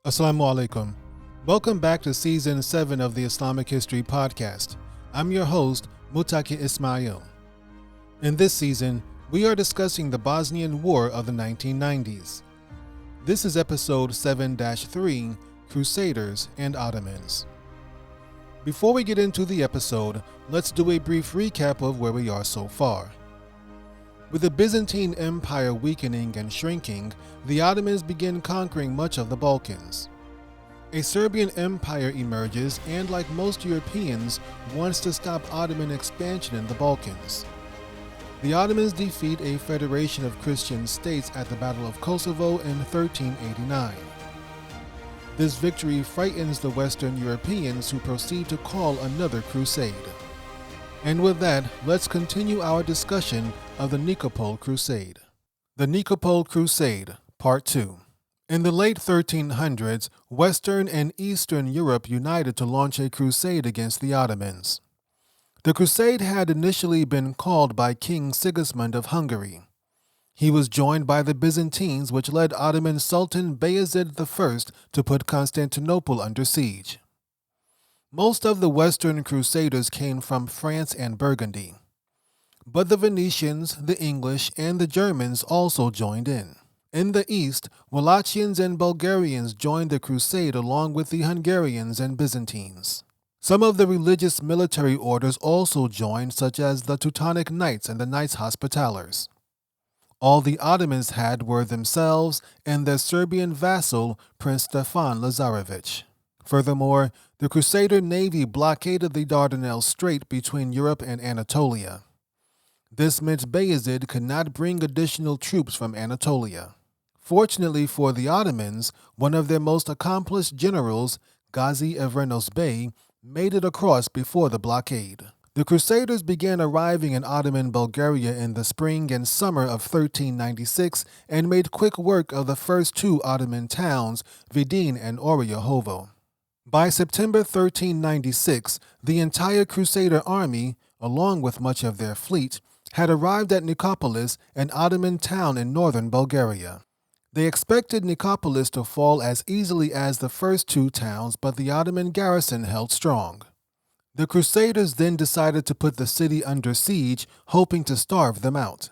Assalamu alaikum. Welcome back to Season 7 of the Islamic History Podcast. I'm your host, Mutaki Ismail. In this season, we are discussing the Bosnian War of the 1990s. This is episode 7-3, Crusaders and Ottomans. Before we get into the episode, let's do a brief recap of where we are so far. With the Byzantine Empire weakening and shrinking, the Ottomans begin conquering much of the Balkans. A Serbian Empire emerges and, like most Europeans, wants to stop Ottoman expansion in the Balkans. The Ottomans defeat a federation of Christian states at the Battle of Kosovo in 1389. This victory frightens the Western Europeans, who proceed to call another crusade. And with that, let's continue our discussion of the Nicopol Crusade. The Nicopol Crusade, Part 2. In the late 1300s, Western and Eastern Europe united to launch a crusade against the Ottomans. The crusade had initially been called by King Sigismund of Hungary. He was joined by the Byzantines, which led Ottoman Sultan Bayezid I to put Constantinople under siege. Most of the Western Crusaders came from France and Burgundy, but the Venetians, the English, and the Germans also joined in. In the east, Wallachians and Bulgarians joined the crusade along with the Hungarians and Byzantines. Some of the religious military orders also joined, such as the Teutonic Knights and the Knights Hospitallers. All the Ottomans had were themselves and their Serbian vassal, Prince Stefan Lazarevic. Furthermore, the Crusader navy blockaded the Dardanelles Strait between Europe and Anatolia. This meant Bayezid could not bring additional troops from Anatolia. Fortunately for the Ottomans, one of their most accomplished generals, Gazi Evrenos Bey, made it across before the blockade. The Crusaders began arriving in Ottoman Bulgaria in the spring and summer of 1396 and made quick work of the first two Ottoman towns, Vidin and Oryahovo. By September 1396, the entire Crusader army, along with much of their fleet, had arrived at Nicopolis, an Ottoman town in northern Bulgaria. They expected Nicopolis to fall as easily as the first two towns, but the Ottoman garrison held strong. The Crusaders then decided to put the city under siege, hoping to starve them out.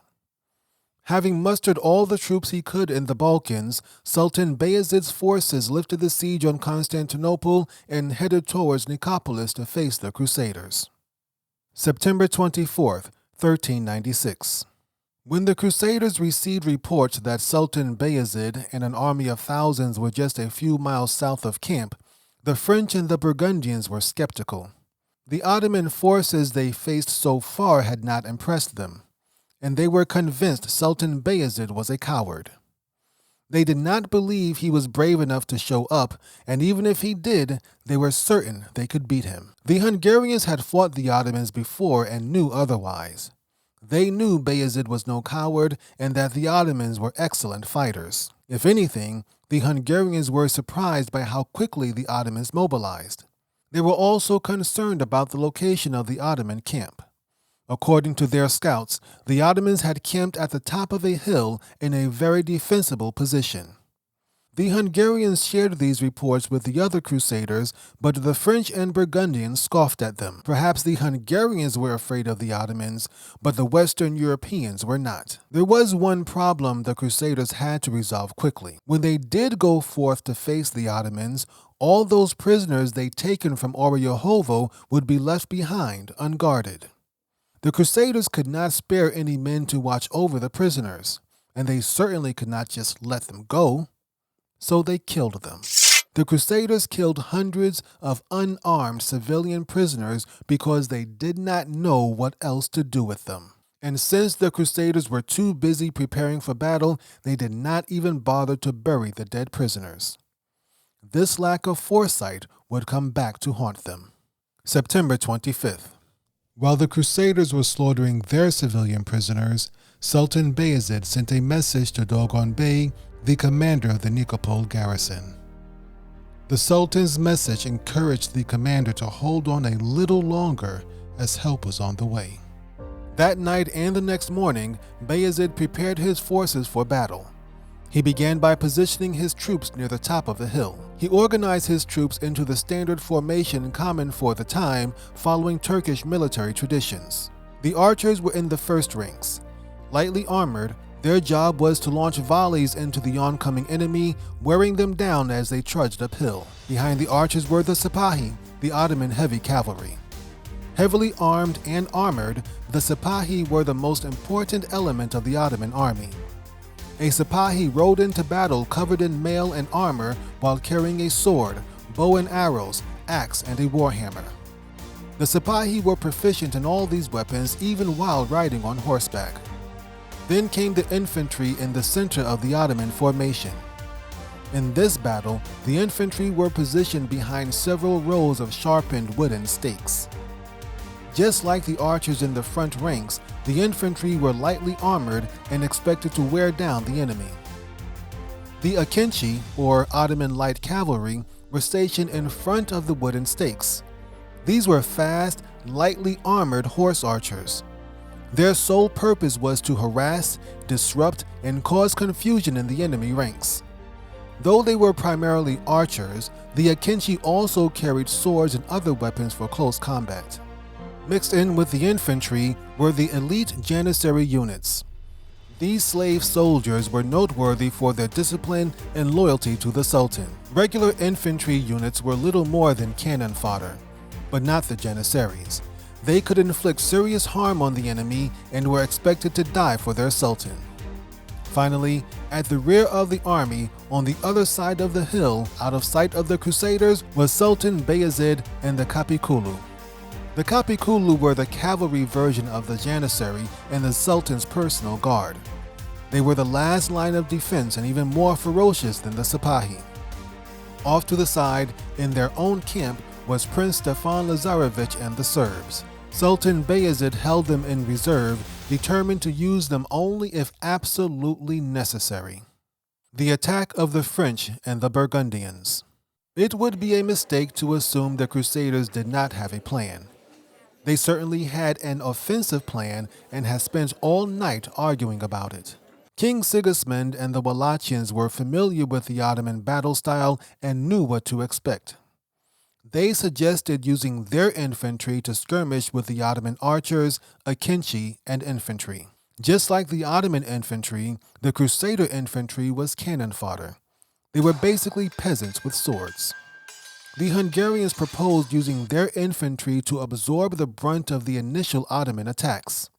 Having mustered all the troops he could in the Balkans, Sultan Bayezid's forces lifted the siege on Constantinople and headed towards Nicopolis to face the Crusaders. September 24th, 1396. When the Crusaders received reports that Sultan Bayezid and an army of thousands were just a few miles south of camp, the French and the Burgundians were skeptical. The Ottoman forces they faced so far had not impressed them, and they were convinced Sultan Bayezid was a coward. They did not believe he was brave enough to show up, and even if he did, they were certain they could beat him. The Hungarians had fought the Ottomans before and knew otherwise. They knew Bayezid was no coward and that the Ottomans were excellent fighters. If anything, the Hungarians were surprised by how quickly the Ottomans mobilized. They were also concerned about the location of the Ottoman camp. According to their scouts, the Ottomans had camped at the top of a hill in a very defensible position. The Hungarians shared these reports with the other Crusaders, but the French and Burgundians scoffed at them. Perhaps the Hungarians were afraid of the Ottomans, but the Western Europeans were not. There was one problem the Crusaders had to resolve quickly. When they did go forth to face the Ottomans, all those prisoners they'd taken from Oryahovo would be left behind, unguarded. The Crusaders could not spare any men to watch over the prisoners, and they certainly could not just let them go. So they killed them. The Crusaders killed hundreds of unarmed civilian prisoners because they did not know what else to do with them. And since the Crusaders were too busy preparing for battle, they did not even bother to bury the dead prisoners. This lack of foresight would come back to haunt them. September 25th. While the Crusaders were slaughtering their civilian prisoners, Sultan Bayezid sent a message to Dogon Bey, the commander of the Nicopol garrison. The Sultan's message encouraged the commander to hold on a little longer as help was on the way. That night and the next morning, Bayezid prepared his forces for battle. He began by positioning his troops near the top of the hill. He organized his troops into the standard formation common for the time, following Turkish military traditions. The archers were in the first ranks. Lightly armored, their job was to launch volleys into the oncoming enemy, wearing them down as they trudged uphill. Behind the archers were the Sepahi, the Ottoman heavy cavalry. Heavily armed and armored, the Sepahi were the most important element of the Ottoman army. A Sepahi rode into battle covered in mail and armor while carrying a sword, bow and arrows, axe, and a warhammer. The Sepahi were proficient in all these weapons even while riding on horseback. Then came the infantry in the center of the Ottoman formation. In this battle, the infantry were positioned behind several rows of sharpened wooden stakes. Just like the archers in the front ranks, the infantry were lightly armored and expected to wear down the enemy. The Akinci, or Ottoman light cavalry, were stationed in front of the wooden stakes. These were fast, lightly armored horse archers. Their sole purpose was to harass, disrupt, and cause confusion in the enemy ranks. Though they were primarily archers, the Akinci also carried swords and other weapons for close combat. Mixed in with the infantry were the elite Janissary units. These slave soldiers were noteworthy for their discipline and loyalty to the Sultan. Regular infantry units were little more than cannon fodder, but not the Janissaries. They could inflict serious harm on the enemy and were expected to die for their Sultan. Finally, at the rear of the army, on the other side of the hill, out of sight of the Crusaders, was Sultan Bayezid and the Kapikulu. The Kapikulu were the cavalry version of the Janissary and the Sultan's personal guard. They were the last line of defense and even more ferocious than the Sepahi. Off to the side, in their own camp, was Prince Stefan Lazarevic and the Serbs. Sultan Bayezid held them in reserve, determined to use them only if absolutely necessary. The attack of the French and the Burgundians. It would be a mistake to assume the Crusaders did not have a plan. They certainly had an offensive plan and had spent all night arguing about it. King Sigismund and the Wallachians were familiar with the Ottoman battle style and knew what to expect. They suggested using their infantry to skirmish with the Ottoman archers, Akinci, and infantry. Just like the Ottoman infantry, the Crusader infantry was cannon fodder. They were basically peasants with swords. The Hungarians proposed using their infantry to absorb the brunt of the initial Ottoman attacks.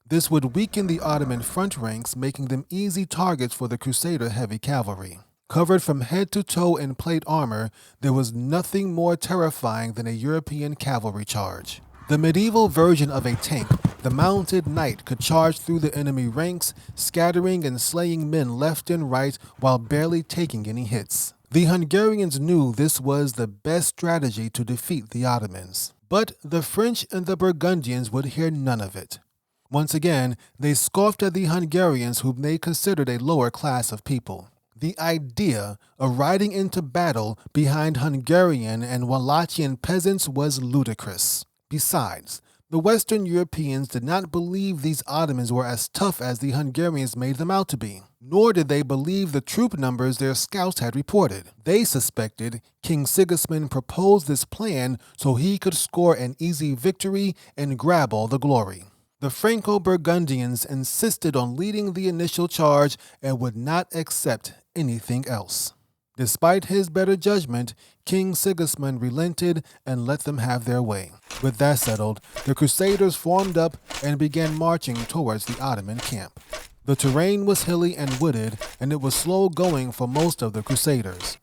This would weaken the Ottoman front ranks, making them easy targets for the Crusader heavy cavalry. Covered from head to toe in plate armor, there was nothing more terrifying than a European cavalry charge. The medieval version of a tank, the mounted knight could charge through the enemy ranks, scattering and slaying men left and right while barely taking any hits. The Hungarians knew this was the best strategy to defeat the Ottomans. But the French and the Burgundians would hear none of it. Once again, they scoffed at the Hungarians, whom they considered a lower class of people. The idea of riding into battle behind Hungarian and Wallachian peasants was ludicrous. Besides, the Western Europeans did not believe these Ottomans were as tough as the Hungarians made them out to be, nor did they believe the troop numbers their scouts had reported. They suspected King Sigismund proposed this plan so he could score an easy victory and grab all the glory. The Franco-Burgundians insisted on leading the initial charge and would not accept anything else. Despite his better judgment, King Sigismund relented and let them have their way. With that settled, the Crusaders formed up and began marching towards the Ottoman camp. The terrain was hilly and wooded, and it was slow going for most of the Crusaders.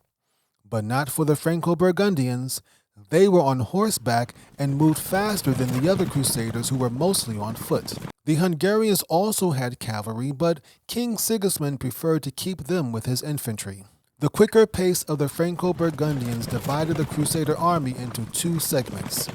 But not for the Franco-Burgundians. They were on horseback and moved faster than the other Crusaders, who were mostly on foot. The Hungarians also had cavalry, but King Sigismund preferred to keep them with his infantry. The quicker pace of the Franco-Burgundians divided the Crusader army into two segments,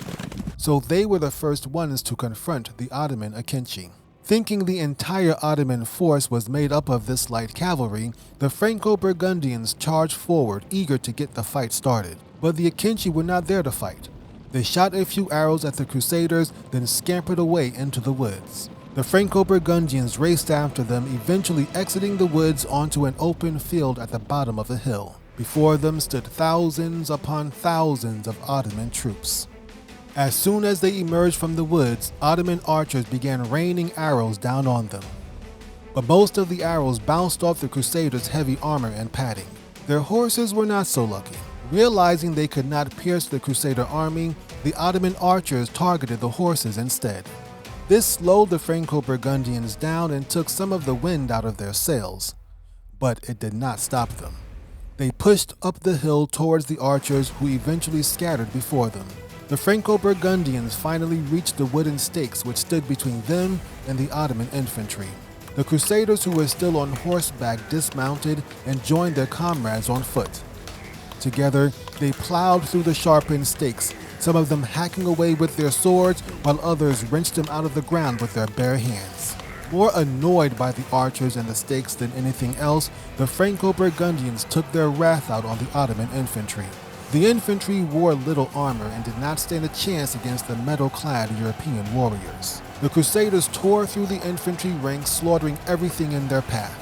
so they were the first ones to confront the Ottoman Akinci. Thinking the entire Ottoman force was made up of this light cavalry, the Franco-Burgundians charged forward, eager to get the fight started. But the Akinci were not there to fight. They shot a few arrows at the Crusaders, then scampered away into the woods. The Franco-Burgundians raced after them, eventually exiting the woods onto an open field at the bottom of the hill. Before them stood thousands upon thousands of Ottoman troops. As soon as they emerged from the woods, Ottoman archers began raining arrows down on them. But most of the arrows bounced off the Crusaders' heavy armor and padding. Their horses were not so lucky. Realizing they could not pierce the Crusader army, the Ottoman archers targeted the horses instead. This slowed the Franco-Burgundians down and took some of the wind out of their sails. But it did not stop them. They pushed up the hill towards the archers, who eventually scattered before them. The Franco-Burgundians finally reached the wooden stakes which stood between them and the Ottoman infantry. The Crusaders who were still on horseback dismounted and joined their comrades on foot. Together, they plowed through the sharpened stakes, some of them hacking away with their swords while others wrenched them out of the ground with their bare hands. More annoyed by the archers and the stakes than anything else, the Franco-Burgundians took their wrath out on the Ottoman infantry. The infantry wore little armor and did not stand a chance against the metal-clad European warriors. The Crusaders tore through the infantry ranks, slaughtering everything in their path.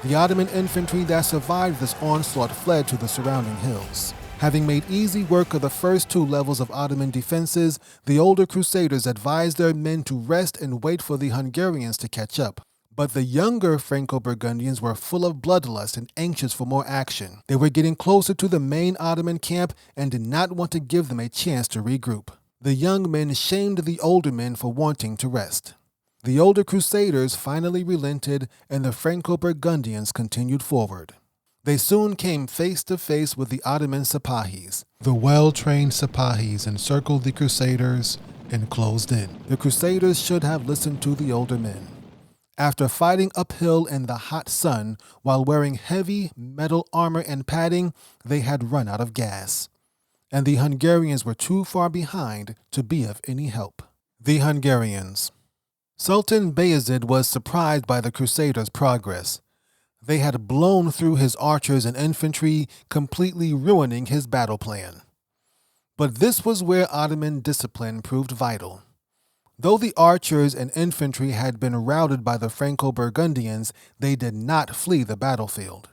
The Ottoman infantry that survived this onslaught fled to the surrounding hills. Having made easy work of the first two levels of Ottoman defenses, the older Crusaders advised their men to rest and wait for the Hungarians to catch up. But the younger Franco-Burgundians were full of bloodlust and anxious for more action. They were getting closer to the main Ottoman camp and did not want to give them a chance to regroup. The young men shamed the older men for wanting to rest. The older Crusaders finally relented, and the Franco-Burgundians continued forward. They soon came face to face with the Ottoman Sepahis. The well-trained Sepahis encircled the Crusaders and closed in. The Crusaders should have listened to the older men. After fighting uphill in the hot sun while wearing heavy metal armor and padding, they had run out of gas, and the Hungarians were too far behind to be of any help. The Hungarians. Sultan Bayezid was surprised by the Crusaders' progress. They had blown through his archers and infantry, completely ruining his battle plan. But this was where Ottoman discipline proved vital. Though the archers and infantry had been routed by the Franco-Burgundians, they did not flee the battlefield.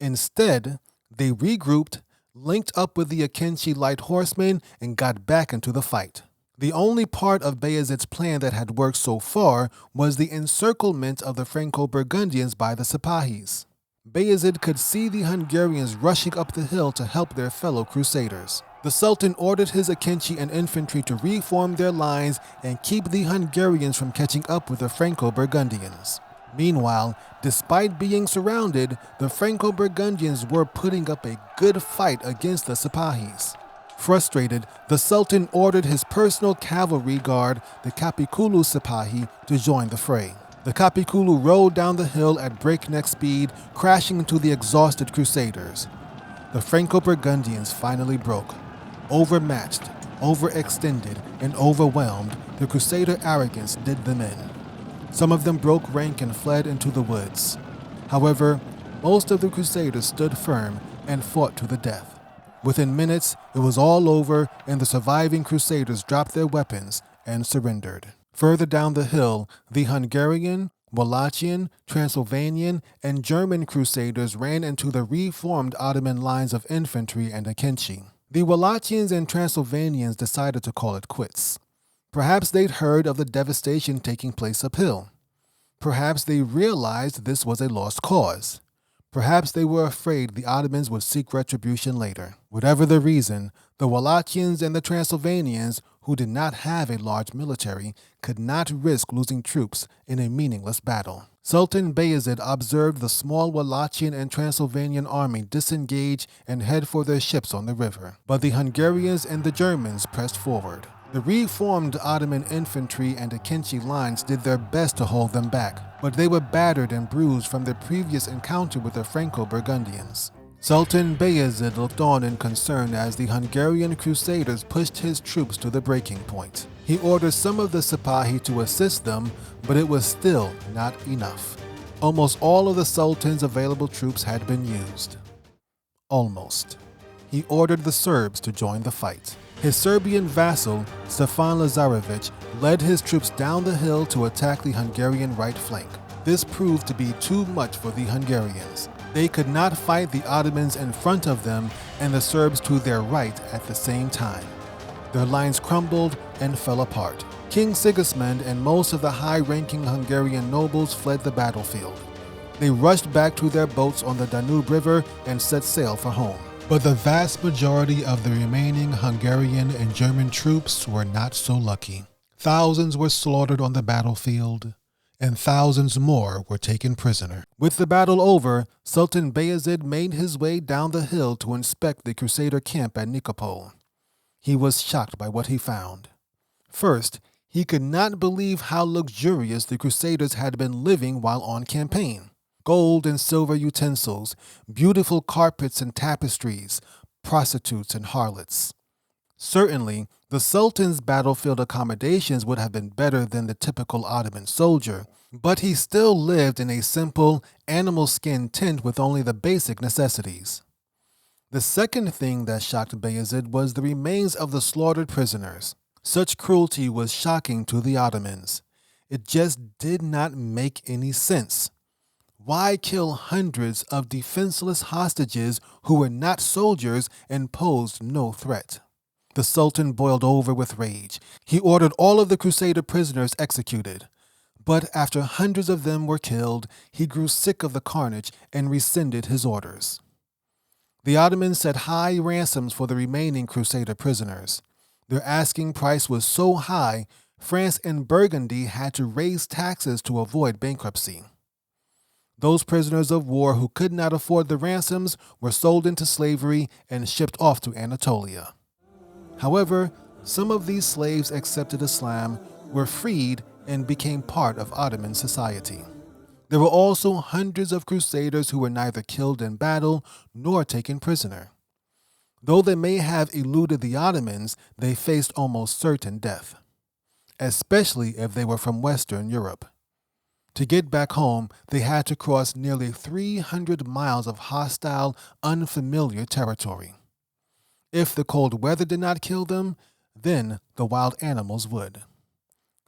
Instead, they regrouped, linked up with the Akinci light horsemen, and got back into the fight. The only part of Bayezid's plan that had worked so far was the encirclement of the Franco-Burgundians by the Sepahis. Bayezid could see the Hungarians rushing up the hill to help their fellow Crusaders. The Sultan ordered his Akinci and infantry to reform their lines and keep the Hungarians from catching up with the Franco-Burgundians. Meanwhile, despite being surrounded, the Franco-Burgundians were putting up a good fight against the Sepahis. Frustrated, the Sultan ordered his personal cavalry guard, the Capiculu Sepahi, to join the fray. The Capiculu rode down the hill at breakneck speed, crashing into the exhausted Crusaders. The Franco-Burgundians finally broke. Overmatched, overextended, and overwhelmed, the Crusader arrogance did them in. Some of them broke rank and fled into the woods. However, most of the Crusaders stood firm and fought to the death. Within minutes, it was all over, and the surviving Crusaders dropped their weapons and surrendered. Further down the hill, the Hungarian, Wallachian, Transylvanian, and German Crusaders ran into the reformed Ottoman lines of infantry and Akinci. The Wallachians and Transylvanians decided to call it quits. Perhaps they'd heard of the devastation taking place uphill. Perhaps they realized this was a lost cause. Perhaps they were afraid the Ottomans would seek retribution later. Whatever the reason, the Wallachians and the Transylvanians, who did not have a large military, could not risk losing troops in a meaningless battle. Sultan Bayezid observed the small Wallachian and Transylvanian army disengage and head for their ships on the river. But the Hungarians and the Germans pressed forward. The reformed Ottoman infantry and Akinci lines did their best to hold them back, but they were battered and bruised from their previous encounter with the Franco-Burgundians. Sultan Bayezid looked on in concern as the Hungarian Crusaders pushed his troops to the breaking point. He ordered some of the Sepahi to assist them, but it was still not enough. Almost all of the Sultan's available troops had been used. Almost. He ordered the Serbs to join the fight. His Serbian vassal, Stefan Lazarevic, led his troops down the hill to attack the Hungarian right flank. This proved to be too much for the Hungarians. They could not fight the Ottomans in front of them and the Serbs to their right at the same time. Their lines crumbled and fell apart. King Sigismund and most of the high-ranking Hungarian nobles fled the battlefield. They rushed back to their boats on the Danube River and set sail for home. But the vast majority of the remaining Hungarian and German troops were not so lucky. Thousands were slaughtered on the battlefield, and thousands more were taken prisoner. With the battle over, Sultan Bayezid made his way down the hill to inspect the Crusader camp at Nikopol. He was shocked by what he found. First, he could not believe how luxurious the Crusaders had been living while on campaign. Gold and silver utensils, beautiful carpets and tapestries, prostitutes and harlots. Certainly, the Sultan's battlefield accommodations would have been better than the typical Ottoman soldier, but he still lived in a simple, animal skin tent with only the basic necessities. The second thing that shocked Bayezid was the remains of the slaughtered prisoners. Such cruelty was shocking to the Ottomans. It just did not make any sense. Why kill hundreds of defenseless hostages who were not soldiers and posed no threat? The Sultan boiled over with rage. He ordered all of the Crusader prisoners executed. But after hundreds of them were killed, he grew sick of the carnage and rescinded his orders. The Ottomans set high ransoms for the remaining Crusader prisoners. Their asking price was so high, France and Burgundy had to raise taxes to avoid bankruptcy. Those prisoners of war who could not afford the ransoms were sold into slavery and shipped off to Anatolia. However, some of these slaves accepted Islam, were freed, and became part of Ottoman society. There were also hundreds of crusaders who were neither killed in battle nor taken prisoner. Though they may have eluded the Ottomans, they faced almost certain death, especially if they were from Western Europe. To get back home, they had to cross nearly 300 miles of hostile, unfamiliar territory. If the cold weather did not kill them, then the wild animals would.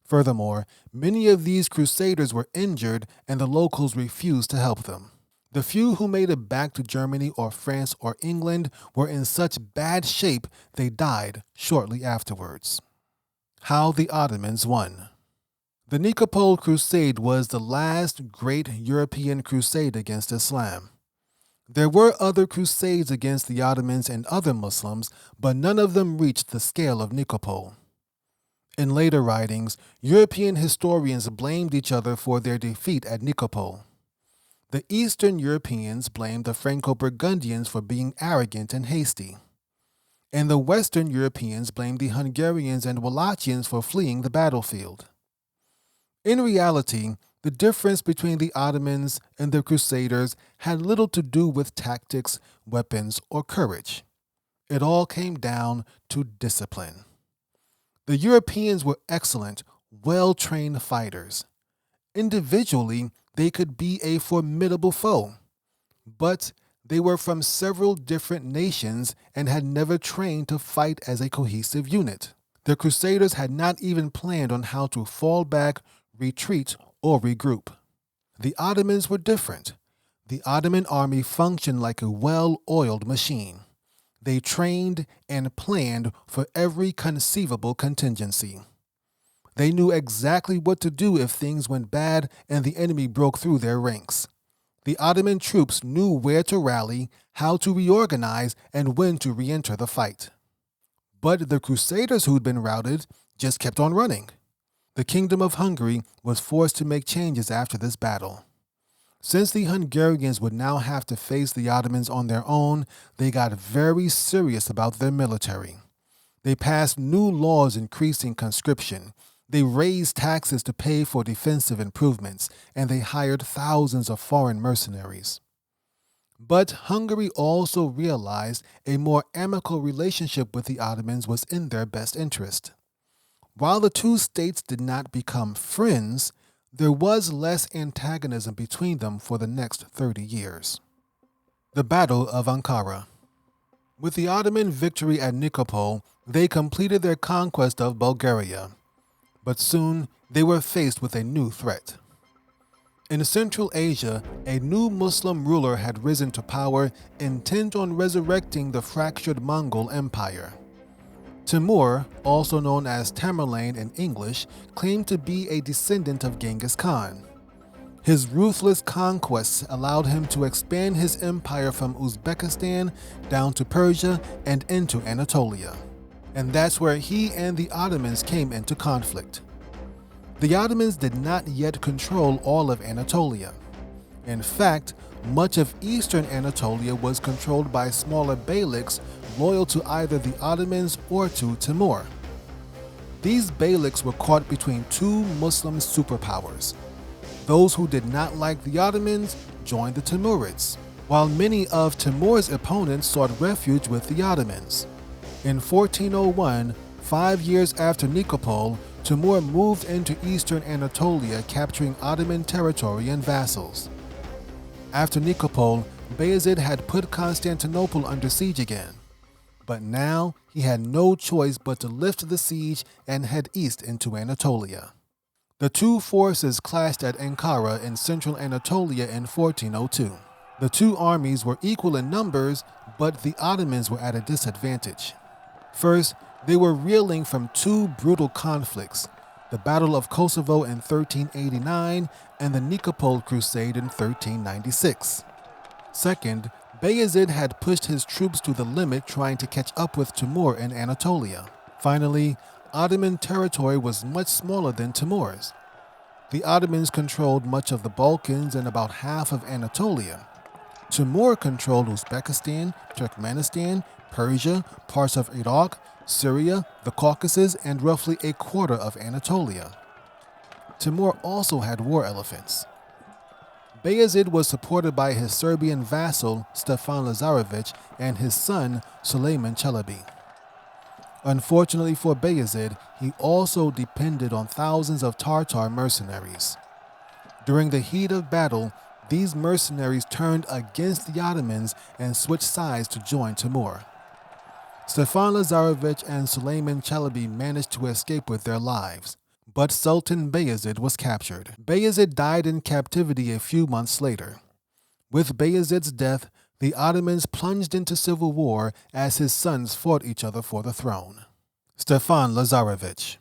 Furthermore, many of these crusaders were injured and the locals refused to help them. The few who made it back to Germany or France or England were in such bad shape they died shortly afterwards. How the Ottomans won. The Nicopol Crusade was the last great European crusade against Islam. There were other crusades against the Ottomans and other Muslims, but none of them reached the scale of Nicopol. In later writings, European historians blamed each other for their defeat at Nicopol. The Eastern Europeans blamed the Franco-Burgundians for being arrogant and hasty, and the Western Europeans blamed the Hungarians and Wallachians for fleeing the battlefield. In reality, the difference between the Ottomans and the Crusaders had little to do with tactics, weapons, or courage. It all came down to discipline. The Europeans were excellent, well-trained fighters. Individually, they could be a formidable foe, but they were from several different nations and had never trained to fight as a cohesive unit. The Crusaders had not even planned on how to fall back, retreat, or regroup. The Ottomans were different. The Ottoman army functioned like a well-oiled machine. They trained and planned for every conceivable contingency. They knew exactly what to do if things went bad and the enemy broke through their ranks. The Ottoman troops knew where to rally, how to reorganize, and when to re-enter the fight. But the Crusaders who'd been routed just kept on running. The Kingdom of Hungary was forced to make changes after this battle. Since the Hungarians would now have to face the Ottomans on their own, they got very serious about their military. They passed new laws increasing conscription. They raised taxes to pay for defensive improvements, and they hired thousands of foreign mercenaries. But Hungary also realized a more amicable relationship with the Ottomans was in their best interest. While the two states did not become friends, there was less antagonism between them for the next 30 years. The Battle of Ankara. With the Ottoman victory at Nikopol, they completed their conquest of Bulgaria. But soon they were faced with a new threat. In Central Asia, a new Muslim ruler had risen to power, intent on resurrecting the fractured Mongol Empire. Timur, also known as Tamerlane in English, claimed to be a descendant of Genghis Khan. His ruthless conquests allowed him to expand his empire from Uzbekistan down to Persia and into Anatolia. And that's where he and the Ottomans came into conflict. The Ottomans did not yet control all of Anatolia. In fact, much of eastern Anatolia was controlled by smaller beyliks loyal to either the Ottomans or to Timur. These beyliks were caught between two Muslim superpowers. Those who did not like the Ottomans joined the Timurids, while many of Timur's opponents sought refuge with the Ottomans. In 1401, 5 years after Nikopol, Timur moved into eastern Anatolia, capturing Ottoman territory and vassals. After Nikopol, Bayezid had put Constantinople under siege again, but now he had no choice but to lift the siege and head east into Anatolia. The two forces clashed at Ankara in central Anatolia in 1402. The two armies were equal in numbers, but the Ottomans were at a disadvantage. First, they were reeling from two brutal conflicts, the Battle of Kosovo in 1389 and the Nikopol Crusade in 1396. Second, Bayezid had pushed his troops to the limit trying to catch up with Timur in Anatolia. Finally, Ottoman territory was much smaller than Timur's. The Ottomans controlled much of the Balkans and about half of Anatolia. Timur controlled Uzbekistan, Turkmenistan, Persia, parts of Iraq, Syria, the Caucasus, and roughly a quarter of Anatolia. Timur also had war elephants. Bayezid was supported by his Serbian vassal Stefan Lazarevic and his son Sulejman Čelebi. Unfortunately for Bayezid, he also depended on thousands of Tartar mercenaries. During the heat of battle, these mercenaries turned against the Ottomans and switched sides to join Timur. Stefan Lazarevic and Sulejman Čelebi managed to escape with their lives, but Sultan Bayezid was captured. Bayezid died in captivity a few months later. With Bayezid's death, the Ottomans plunged into civil war as his sons fought each other for the throne. Stefan Lazarevic.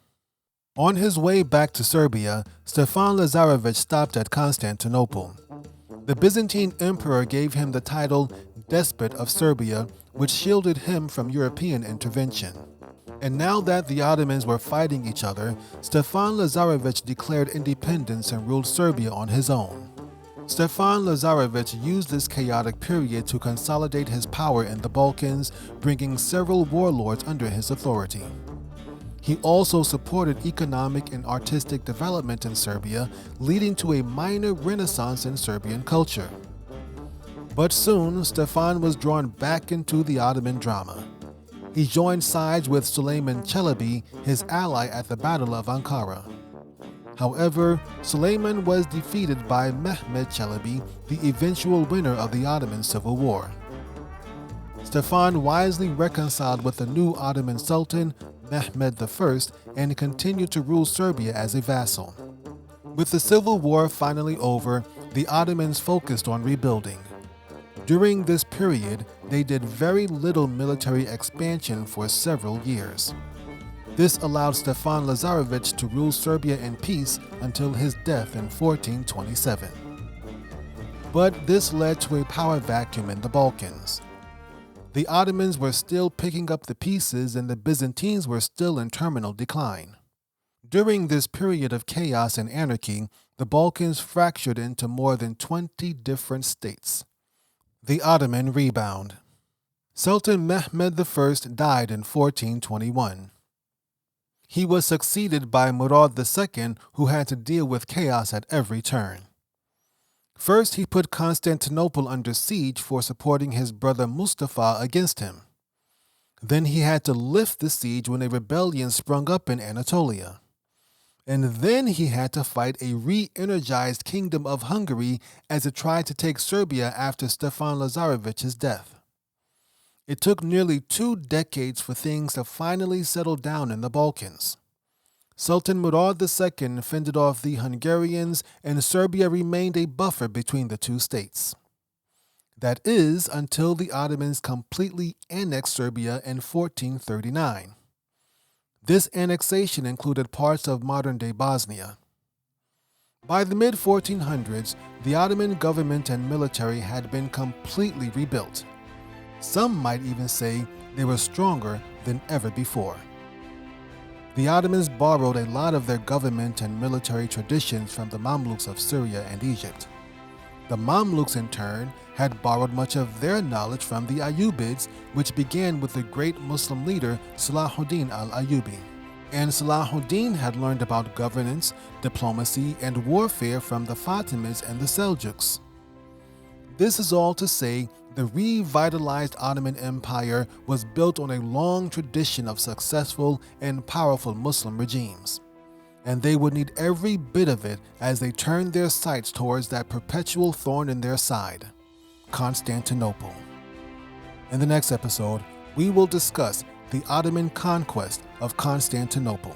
On his way back to Serbia, Stefan Lazarevic stopped at Constantinople. The Byzantine emperor gave him the title Despot of Serbia, which shielded him from European intervention. And now that the Ottomans were fighting each other, Stefan Lazarevic declared independence and ruled Serbia on his own. Stefan Lazarevic used this chaotic period to consolidate his power in the Balkans, bringing several warlords under his authority. He also supported economic and artistic development in Serbia, leading to a minor renaissance in Serbian culture. But soon, Stefan was drawn back into the Ottoman drama. He joined sides with Sulejman Čelebi, his ally at the Battle of Ankara. However, Sulejman was defeated by Mehmed Čelebi, the eventual winner of the Ottoman Civil War. Stefan wisely reconciled with the new Ottoman Sultan, Mehmed I, and continued to rule Serbia as a vassal. With the civil war finally over, the Ottomans focused on rebuilding. During this period, they did very little military expansion for several years. This allowed Stefan Lazarevic to rule Serbia in peace until his death in 1427. But this led to a power vacuum in the Balkans. The Ottomans were still picking up the pieces and the Byzantines were still in terminal decline. During this period of chaos and anarchy, the Balkans fractured into more than 20 different states. The Ottoman Rebound. Sultan Mehmed I died in 1421. He was succeeded by Murad II, who had to deal with chaos at every turn. First, he put Constantinople under siege for supporting his brother Mustafa against him. Then he had to lift the siege when a rebellion sprung up in Anatolia. And then he had to fight a re-energized kingdom of Hungary as it tried to take Serbia after Stefan Lazarevic's death. It took nearly 2 decades for things to finally settle down in the Balkans. Sultan Murad II fended off the Hungarians, and Serbia remained a buffer between the two states. That is, until the Ottomans completely annexed Serbia in 1439. This annexation included parts of modern-day Bosnia. By the mid-1400s, the Ottoman government and military had been completely rebuilt. Some might even say they were stronger than ever before. The Ottomans borrowed a lot of their government and military traditions from the Mamluks of Syria and Egypt. The Mamluks, in turn, had borrowed much of their knowledge from the Ayyubids, which began with the great Muslim leader Salahuddin al-Ayyubi. And Salahuddin had learned about governance, diplomacy, and warfare from the Fatimids and the Seljuks. This is all to say, the revitalized Ottoman Empire was built on a long tradition of successful and powerful Muslim regimes, and they would need every bit of it as they turned their sights towards that perpetual thorn in their side, Constantinople. In the next episode, we will discuss the Ottoman conquest of Constantinople.